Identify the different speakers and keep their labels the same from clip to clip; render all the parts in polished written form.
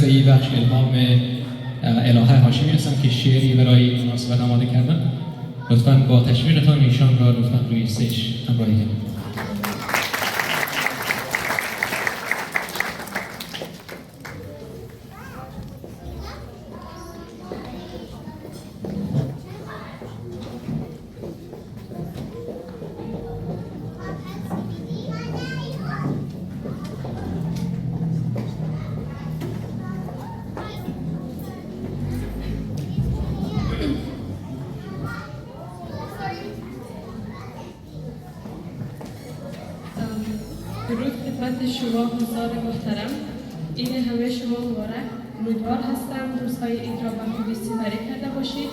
Speaker 1: از این بخش الهام الهه هاشمی هستم که شعری برای مناسبت آماده کردم. لطفاً با تشویقتان ایشان را لطفاً روی استیج همراهی کنید.
Speaker 2: درود خدمت شما حضار محترم. عید همه شما مبارک. امیدوار هستم روزهای عید را با خوبی سپری کرده باشید.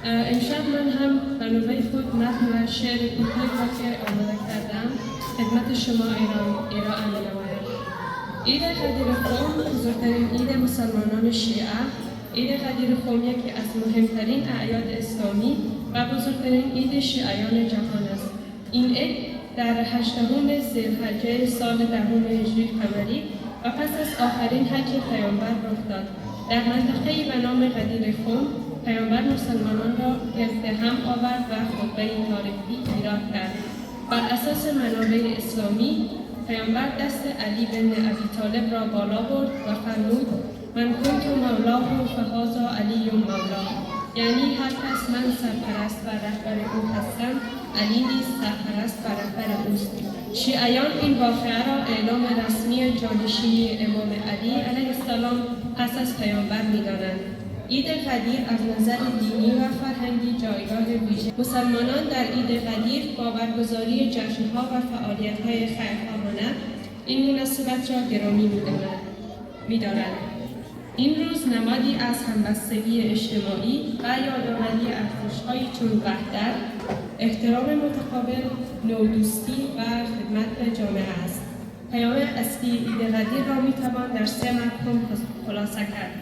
Speaker 2: امشب من هم به نوبه خود نظم و شعر کوتاهی را که آماده کردم خدمت شما ارائه می‌نمایم. عید غدیر خم بزرگترین عید مسلمانان شیعه. عید غدیر خم یکی از مهمترین اعیاد اسلامی و بزرگترین عید شیعیان جهان است. این عید در 8 ذوالحجه سال 10 هجری قمری و پس از آخرین حج پیامبر رخ داد. در منطقه‌ای به نام غدیر خم پیامبر مسلمانان را گرد هم آورد و خطبه تاریخی ایراد کرد. بر اساس منابع اسلامی پیامبر دست علی بن ابی طالب را بالا برد و فرمود: من کنت مولاه فهذا علی مولاه، یعنی هر کس من سرپرست و رهبر او هستم، علی نیز سرپرست و رهبر اوست. شیعیان این واقعه را اعلام رسمی جانشینی امام علی علیه السلام پس از پیامبر می‌دانند. عید غدیر از نظر دینی و فرهنگی جایگاه ویژه. مسلمانان در عید غدیر با برگزاری جشن‌ها و فعالیت‌های خیرخواهانه این مناسبت را گرامی می‌دارند. این روز نمادی از همبستگی اجتماعی و یادآوری ارزش‌هایی چون وحدت، احترام متقابل، نودوستی و خدمت به جامعه است. پیام اصلی عید غدیر را می‌توان در 3 مفهوم خلاصه کرد: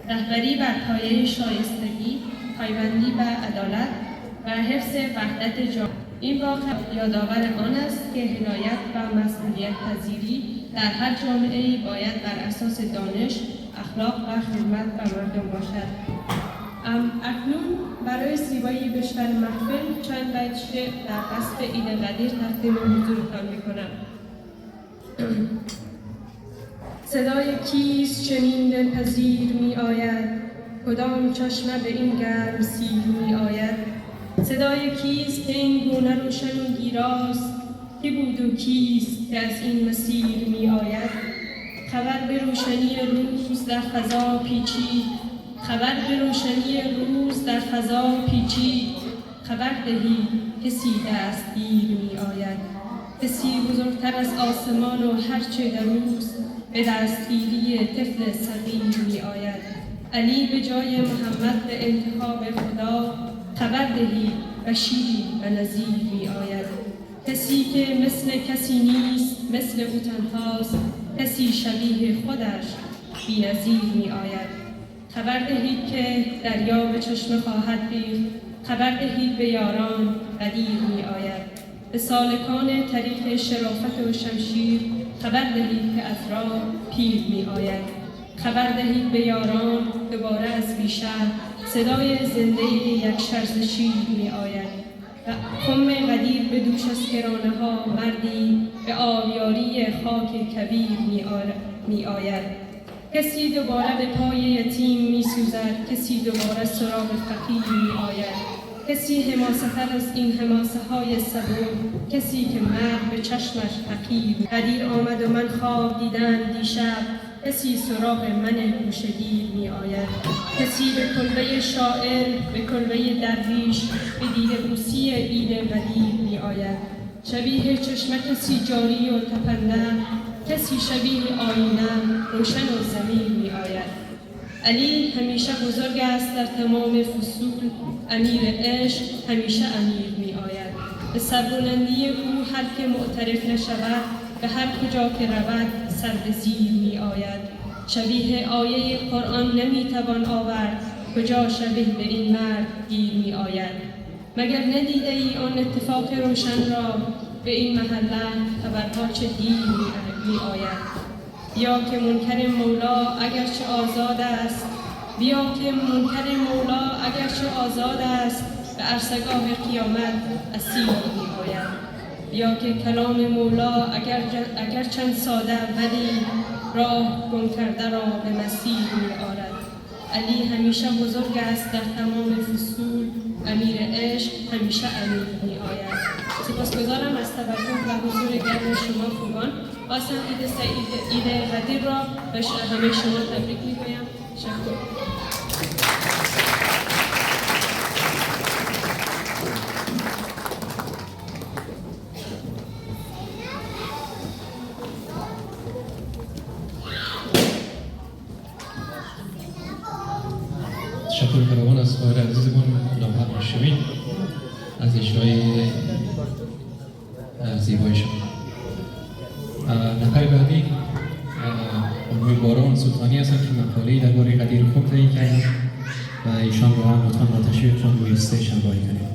Speaker 2: رهبری بر پایه شایستگی، پایبندی به عدالت و حفظ وحدت جامعه. این واقعه یادآور آن است که هدایت و مسئولیت پذیری در هر جامعه‌ای باید بر اساس دانش، اخلاق و خدمت به مردم باشد. اکنون برای زیبایی بیشتر محفل چند بیت شعر در قصد عید غدیر تقدیم حضورتان می‌کنم. صدای کیست چنین دلپذیر می آید، کدام چشمه به این گرم سیر می آید. صدای کیست که این گونه روشن و گیراست، که بود و کیست که از این مسیر می آید. خبر به روشنی روز در فضا پیچید، خبر به روشنی روز در فضا پیچید. خبر دهی کسی دستگیر می آید، کسی بزرگتر از آسمان و هرچه در اوست به دستگیری طفل صغیر می آید. علی به جای محمد به انتخاب خدا خبر دهی بشیر و نذیر می آید. کسی که مثل کسی نیست، مثل او تنهاست، کسی شبیه خودش بی نظیر می آید. خبر دهید که دریا به چشمه خواهد ریخت، خبر دهید به یاران غدیر می آید. به سالکان طریق شرافت و شمشیر خبر دهید که از راه پیر می آید. خبر دهید به یاران دوباره از بیشتر صدای زنده یک شرز شیر می آید. خم غدیر به دوش از کرانه ها مردی به آبیاری خاک کبیر می آید. کسی دوباره به پای یتیم می سوزد، کسی دوباره سراغ فقیر می آید. کسی حماسه‌تر از این حماسه های سبون، کسی که مرد به چشمش فقیر. غدیر آمد و من خواب دیدم دیشب، کسی سراغ من گوشه‌گیر می آید. کسی به کلبه شاعر، به کلبه درویش، به دیده بوسی عید غدیر می آید. شبیه چشم کسی جاری و تپنده، کسی شبیه آینه روشن و ضمیر می آید. علی همیشه بزرگ است در تمام فصول، امیر عشق همیشه امیر می آید. به سربلندی او هر که معترف نشود، به هر کجا که رود سر به زیر می آید. شبیه آیه قرآن نمی توان آورد، کجا شبیه به این مرد گیر می آید. مگر ندیده ای آن اتفاق روشن را، به این محله خبرها چه دیر می آید. بیا که منکر مولا اگرچه آزاد است، بیا که منکر مولا اگرچه آزاد است، به عرصگاه قیامت اسیر می‌آید. بیا که کلام مولا اگر چند ساده ولی راه گم کرده را به مسیر می‌آرد. علی همیشه بزرگ است در تمام فصول، امیر عشق همیشه امیر می‌آید. سپاسگزارم از توجه و حضور گرم شما خوبان. خواستم عید قدیر را به همه شما تبریک می‌گویم. شکر.
Speaker 1: تشکر فراوان از خواهر عزیزمون غلامحق هاشمی از اجرای زیبای شما. نفر بعدی خانم باران سلطانی هستند که مقاله‌ای درباره قدیر خود تهیه کردند و ایشان رو هم لطفاً با تشویق خود روی استیج همراهی کنید.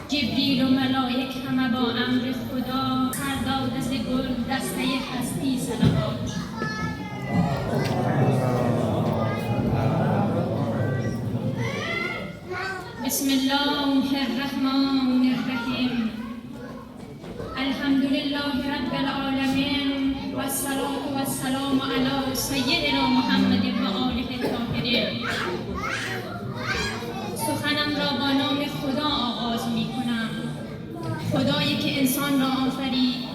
Speaker 3: جبریل و ملائک همه با امر خدا، سرداد ز گل دسته هستی صلوات. بسم الله الرحمن الرحیم. الحمد لله رب العالمین و الصلاة و السلام علی سیدنا محمد و آله الطاهرین. سخنم را با نام خدا آغاز می کنم، خدایی که انسان را آفرید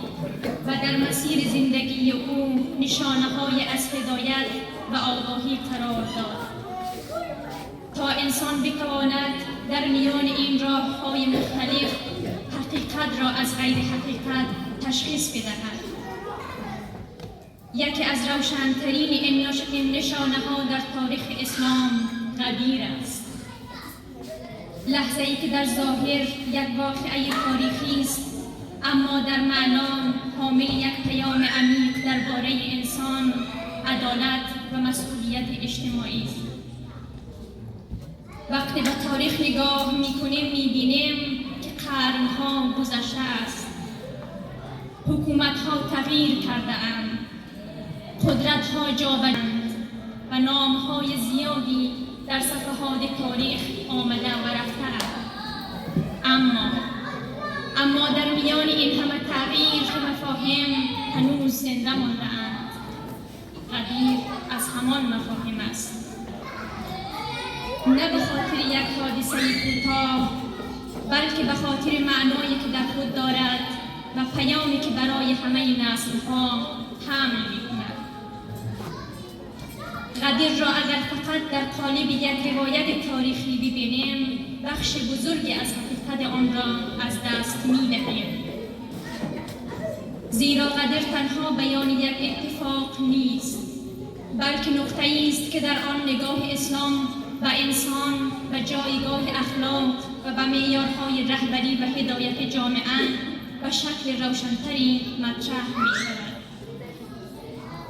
Speaker 3: و در مسیر زندگی او نشانه‌های از هدایت و آگاهی قرار داد تا انسان بتواند در میان این راه‌های مختلف حقیقت را از غیر حقیقت تشخیص بدهد. یکی از روشن‌ترین این نشانه‌ها در تاریخ اسلام غدیر است. لحظه‌ای که در ظاهر یک واقعه تاریخی است، اما در معنا حامل یک پیام عمیق درباره انسان، عدالت و مسئولیت اجتماعی است. وقتی به تاریخ نگاه می‌کنیم می‌بینیم که قرن‌ها گذشته است. حکومت‌ها تغییر کرده‌اند، قدرت‌ها جابجاند و نام‌های زیادی در صفحات تاریخ آمده و رفته. اما در میان این همه تغییر مفاهیم هنوز زنده مانده‌اند. قدیر از همان مفاهیم است. نه به خاطر یک حادثه کوتاه، بلکه به خاطر معنایی که در خود دارد و پیامی که برای همه نسل‌ها حمل می‌کند. قدیر را اگر فقط در قالب یک روایت تاریخی ببینیم، بخش بزرگی از حقیقت آن را از دست می‌دهیم. زیرا قدیر تنها بیان یک اتفاق نیست، بلکه نقطه‌ای است که در آن نگاه اسلام و انسان و جایگاه اخلاق و به معیارهای رهبری و هدایت جامعه و شکل روشن‌تری مطرح می‌شود.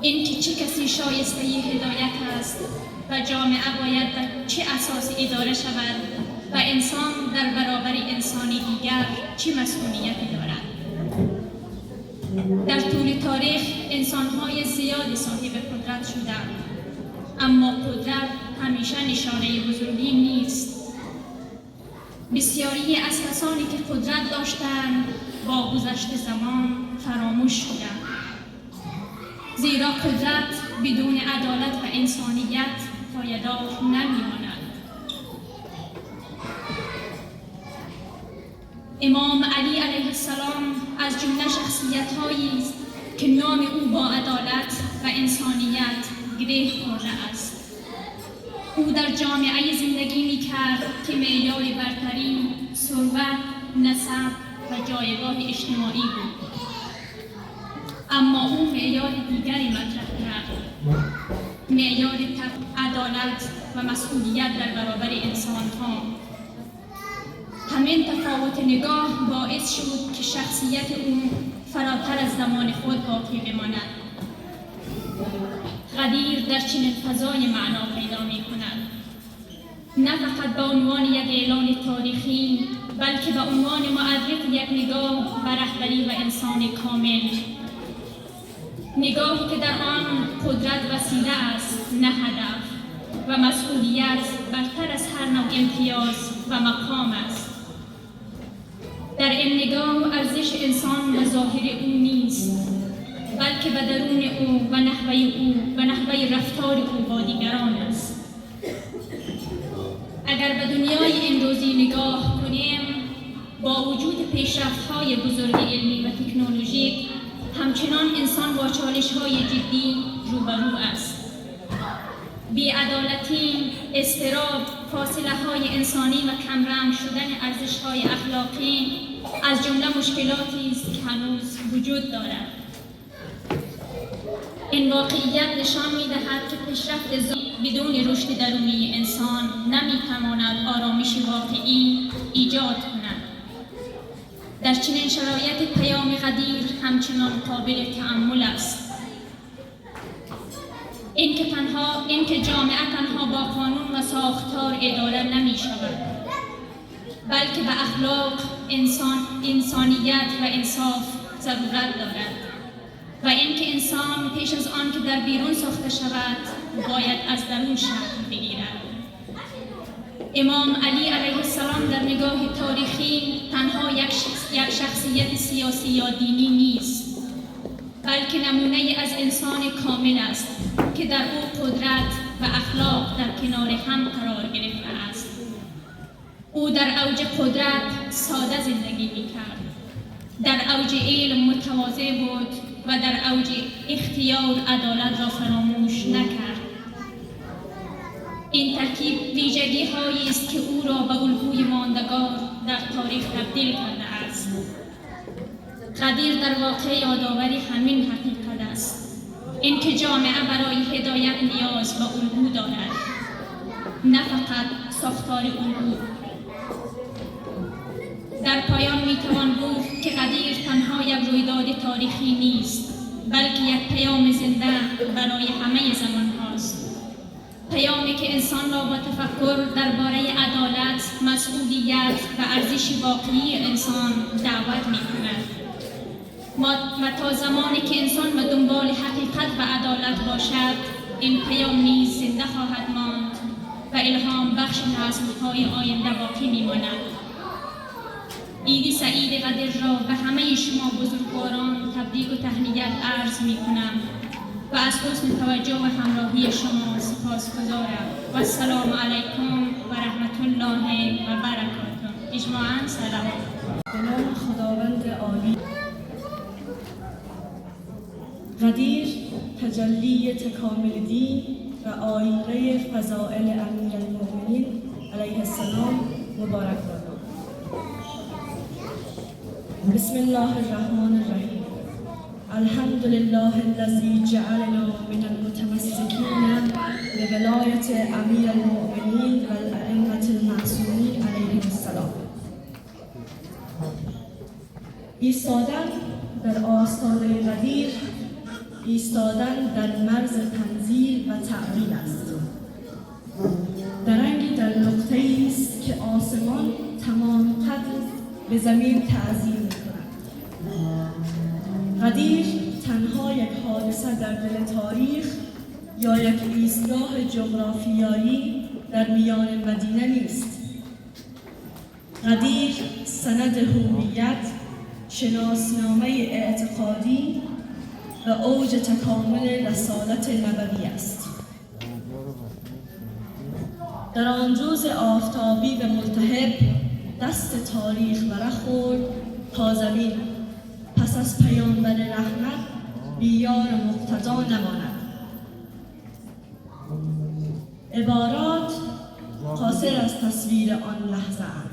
Speaker 3: اینکه چه کسی شایسته هدایت است و جامعه باید بر چه اساس اداره شود و انسان در برابر انسانی دیگر چه مسئولیتی دارد. در طول تاریخ انسان‌های زیادی صاحب قدرت شدند، اما قدرت همیشه نشانه بزرگی نیست. بسیاری از کسانی که قدرت داشتند با گذشت زمان فراموش شدند، زیرا قدرت بدون عدالت و انسانیت پایدار نمی‌ماند. امام علی علیه السلام از جمله شخصیت‌هایی است که نام او با عدالت و انسانیت گره خورده است. او در جامعه زندگی می‌کرد که معیار برتری، ثروت، نسب و جایگاه اجتماعی بود. اما او معیار دیگری مطرح کرد، معیار عدالت و مسئولیت در برابر انسان‌ها. همین تفاوت نگاه باعث شد که شخصیت او فراتر از زمان خود باقی بماند. قدیر در چنین فضای معنا پیدا می‌کند، نه فقط به عنوان یک اعلان تاریخی، بلکه به عنوان معرف یک نگاه به رهبری و انسان کامل، نگاهی که در آن قدرت وسیله است نه هدف و مسئولیت برتر از هر نوع امتیاز و مقام است. در این نگاه ارزش انسان و ظاهر او نیست، بلکه به درون او و نحوه رفتار او با دیگران است. اگر به دنیای امروزی نگاه کنیم، با وجود پیشرفت‌های بزرگ علمی و تکنولوژیک، همچنان انسان با چالش‌های جدی روبرو است. بی‌عدالتی، اضطراب، فاصله‌های انسانی و کمرنگ شدن ارزش‌های اخلاقی از جمله مشکلاتی است که هنوز وجود دارد. این واقعیت نشان می‌دهد که پیشرفت بدون رشد درونی انسان نمی‌تواند آرامش واقعی ایجاد کند. در چنین شرایط پیام قدیر همچنان قابل تأمل است. اینکه جامعه تنها با قانون و ساختار اداره نمی‌شود، بلکه به اخلاق، انسانیت و انصاف ضرورت دارد و اینکه انسان پیش از آن که در بیرون ساخته شود باید از درون شکل بگیرد. امام علی علیه السلام در نگاه تاریخی تنها یک شخصیت سیاسی یا دینی نیست، بلکه نمونه از انسان کامل است که در او قدرت و اخلاق در کنار هم قرار گرفته است. او در اوج قدرت ساده زندگی می‌کرد، در اوج علم متواضع بود و در اوج اختیار عدالت را فراموش نکرد. این ترکیب ویژگی‌هایی است که او را به الگوی ماندگار در تاریخ تبدیل کرده است. قدیر در واقع یادآوری همین حقیقت است، اینکه جامعه برای هدایت نیاز به الگو دارد، نه فقط ساختار الگو. در پایان میتوان گفت که قدیر تنها یک رویداد تاریخی نیست، بلکه یک پیام زنده برای همه زمان هاست. پیامی که انسان را با تفکر درباره عدالت، مسئولیت و ارزش واقعی انسان دعوت می‌کند. و تا زمانی که انسان به دنبال حقیقت و عدالت باشد، این پیام نیز زنده خواهد ماند و الهام بخش نسل‌های آینده باقی می‌ماند. عید سعید قدیر را به همه شما بزرگواران تبریک و تهنیت عرض می‌کنم و از حسن توجه و همراهی شما سپاسگزارم و السلام علیکم و رحمت الله و برکاته. اجماعاً سلام.
Speaker 2: به نام خداوند عالی. قدیر تجلی تکامل دین و آیینه فضائل امیرالمؤمنین علیه السلام مبارک باد. بسم الله الرحمن الرحیم. الحمد لله الذی جعلنا من المتمسکین بولایت امیرالمؤمنین و الائمة المعصومین علیهم السلام. ایستادن در آستانه قدیر، ایستادن در مرز تنزیل و تعبیل است. درنگی در نقطه‌ای است که آسمان تمام قدر به زمین تعظیم می‌کند. قدیر تنها یک حادثه در دل تاریخ یا یک ایستگاه جغرافیایی در میان مدینه نیست. قدیر سند هویت، شناسنامه اعتقادی و اوج تکامل رسالت نبوی است. در آن روز آفتابی و ملتهب دست تاریخ برخورد تا زمین پس از پیامبر رحمت بیار مقتدا نماند. عبارات قاصر از تصویر آن لحظه اند.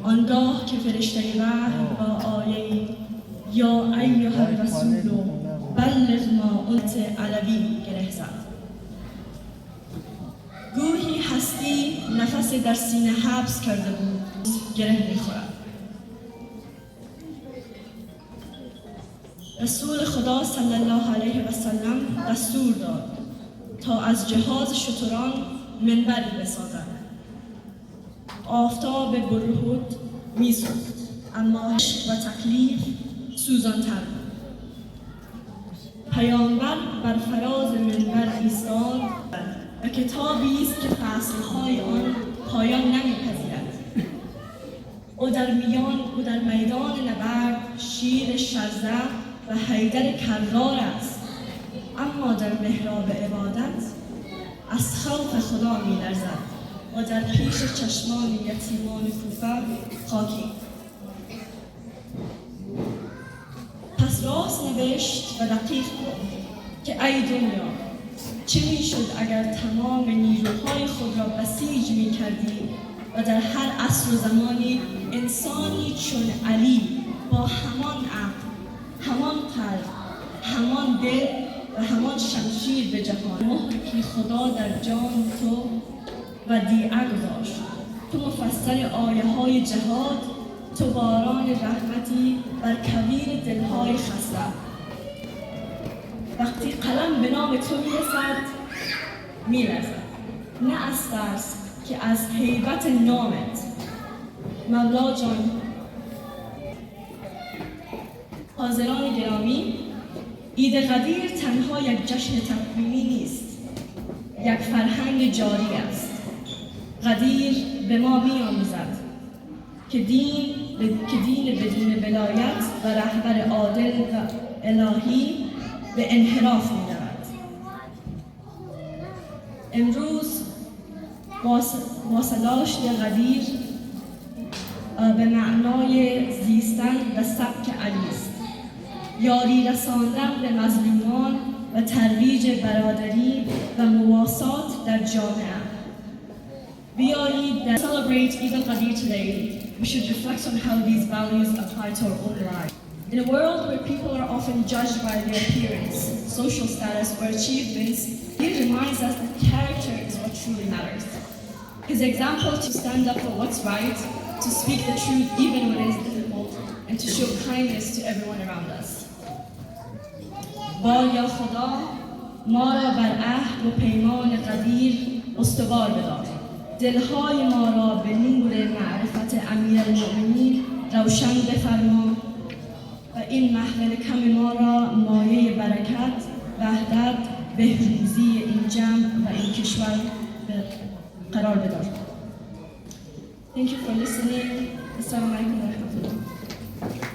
Speaker 2: آنگاه که فرشته وحی با آیه یا ایها الرسول بلغ ما انت علوی گره زد. گویی هستی نفس در سینه حبس کرده بود، گره می‌خورد. رسول خدا صلی الله علیه و سلم دستور داد تا از جهاز شتران منبری بسازند.
Speaker 4: آفتاب برهود می‌سوخت، اما عشق و تکلیف سوزان‌تر بود. پیامبر بر فراز منبر ایستاد و کتابی است که فصل‌های آن پایان نمی‌پذیرد. او در میدان نبرد شیر شرزه و حیدر کرار است، اما در محراب عبادت از خوف خدا می‌لرزد و در پیش چشمان یتیمان کوفه خاکی. پس راست نوشت و دقیق گفت که ای دنیا، چه میشد اگر تمام نیروهای خود را بسیج می‌کردی و در هر عصر و زمانی انسانی چون علی با همان عقل، همان قلب، همان دل و همان شمشیر به جهان مهر که خدا در جان تو و دیعه گذاشت. تو مفسر آیه های جهاد، تو باران رحمتی بر کویر دلهای خسته. وقتی قلم به نام تو میرسد میلرزد، نه از ترس که از هیبت نامت. مولا جان، حاضران گرامی، عید قدیر تنها یک جشن تکوینی نیست، یک فرهنگ جاری است. قدیر به ما می‌آموزد که دین بدون ولایت و رهبر عادل و الهی به انحراف می‌رود. امروز با صداش قدیر به معنای زیستن و سبک علی است، یاری رساندن به مظلومان و ترویج برادری و مواسات در جامعه. بیایید celebrate Eid al-Qadir today. We should reflect on how these values apply to our own lives. In a world where people are often judged by their appearance, social status, or achievements, he reminds us that character is what truly matters. His example to stand up for what's right, to speak the truth even when it is difficult, and to show kindness to everyone around us. یا خدا ما را بر عهد و پیمان قدیر استوار بدار. دلهای ما را به نور معرفت امیرالمؤمنین روشن بفرما و این محفل کم ما را مایه برکت، وحدت، بهروزی این جمع و این کشور قرار بدار. Thank you for listening. Assalamu alaikum wa rahmatullah.